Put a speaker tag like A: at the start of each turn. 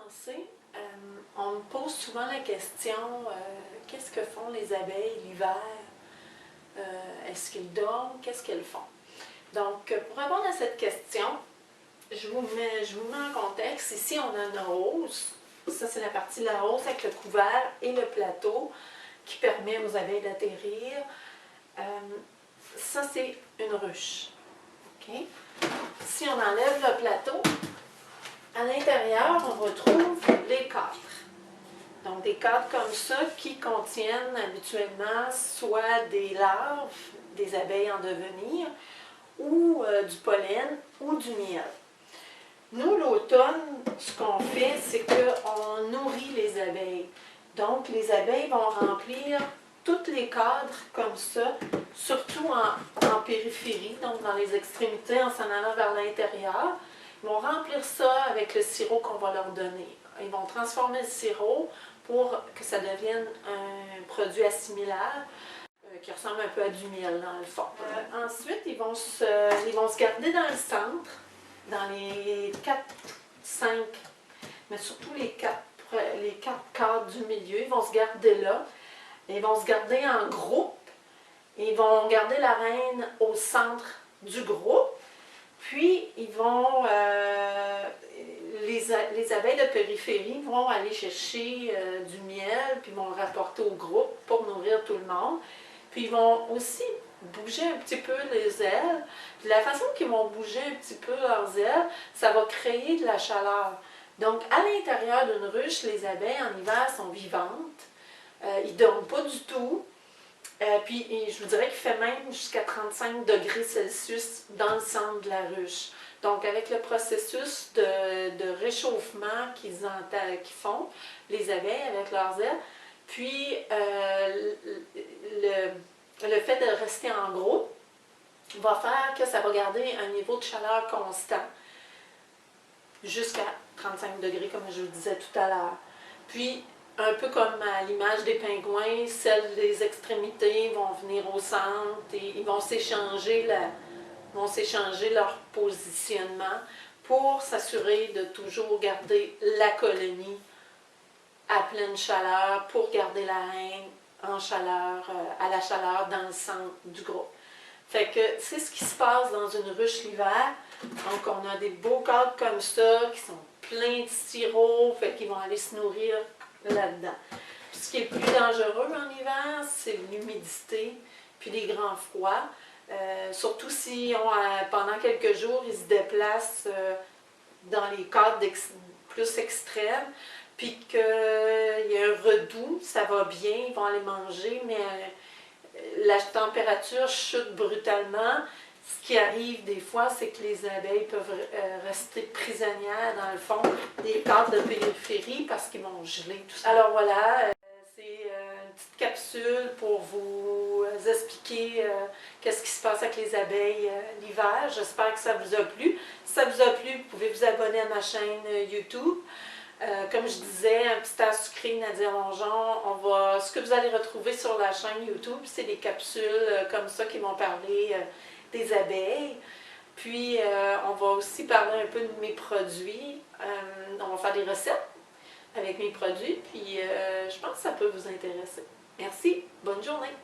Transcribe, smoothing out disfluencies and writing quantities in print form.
A: commencer, on me pose souvent la question qu'est-ce que font les abeilles l'hiver? Est-ce qu'ils dorment? Qu'est-ce qu'elles font? Donc, pour répondre à cette question, je vous mets en contexte. Ici, on a une hausse. Ça, c'est la partie de la hausse avec le couvert et le plateau qui permet aux abeilles d'atterrir. Ça, c'est une ruche. Okay? Si on enlève le plateau, à l'intérieur, on retrouve les cadres. Donc, des cadres comme ça qui contiennent habituellement soit des larves, des abeilles en devenir, ou du pollen ou du miel. Nous, l'automne, ce qu'on fait, c'est qu'on nourrit les abeilles. Donc, les abeilles vont remplir tous les cadres comme ça, surtout en périphérie, donc dans les extrémités, en s'en allant vers l'intérieur. Ils vont remplir ça avec le sirop qu'on va leur donner. Ils vont transformer le sirop pour que ça devienne un produit assimilaire qui ressemble un peu à du miel dans le fond. Ensuite, ils vont se garder dans le centre, dans les 4, 5, mais surtout les 4 cadres du milieu. Ils vont se garder là. Ils vont se garder en groupe. Ils vont garder la reine au centre du groupe. Puis, ils vont, les abeilles de périphérie vont aller chercher du miel, puis vont le rapporter au groupe pour nourrir tout le monde. Puis, ils vont aussi bouger un petit peu les ailes. Puis, la façon qu'ils vont bouger un petit peu leurs ailes, ça va créer de la chaleur. Donc, à l'intérieur d'une ruche, les abeilles en hiver sont vivantes. Ils ne dorment pas du tout. Puis, je vous dirais qu'il fait même jusqu'à 35 degrés Celsius dans le centre de la ruche. Donc, avec le processus de réchauffement qu'ils font, les abeilles avec leurs ailes, puis le fait de rester en groupe va faire que ça va garder un niveau de chaleur constant jusqu'à 35 degrés, comme je vous disais tout à l'heure. Puis, un peu comme à l'image des pingouins, celles des extrémités vont venir au centre et ils vont s'échanger leur positionnement pour s'assurer de toujours garder la colonie à pleine chaleur, pour garder la reine en chaleur, à la chaleur dans le centre du groupe. Fait que c'est ce qui se passe dans une ruche l'hiver. Donc on a des beaux cadres comme ça qui sont pleins de sirop, fait qu'ils vont aller se nourrir là-dedans. Ce qui est le plus dangereux en hiver, c'est l'humidité puis les grands froids. Surtout si pendant quelques jours, ils se déplacent dans les cadres plus extrêmes, puis qu'il y a un redout, ça va bien, ils vont aller manger, mais la température chute brutalement. Ce qui arrive des fois, c'est que les abeilles peuvent rester prisonnières dans le fond des cadres de périphérie parce qu'ils vont geler tout ça. Alors voilà, c'est une petite capsule pour vous expliquer qu'est-ce qui se passe avec les abeilles l'hiver. J'espère que ça vous a plu. Si ça vous a plu, vous pouvez vous abonner à ma chaîne YouTube. Comme je disais, un petit air sucré, Nadia Mongeon, ce que vous allez retrouver sur la chaîne YouTube, c'est des capsules comme ça qui vont parler des abeilles. Puis, on va aussi parler un peu de mes produits. On va faire des recettes avec mes produits. Puis, je pense que ça peut vous intéresser. Merci. Bonne journée.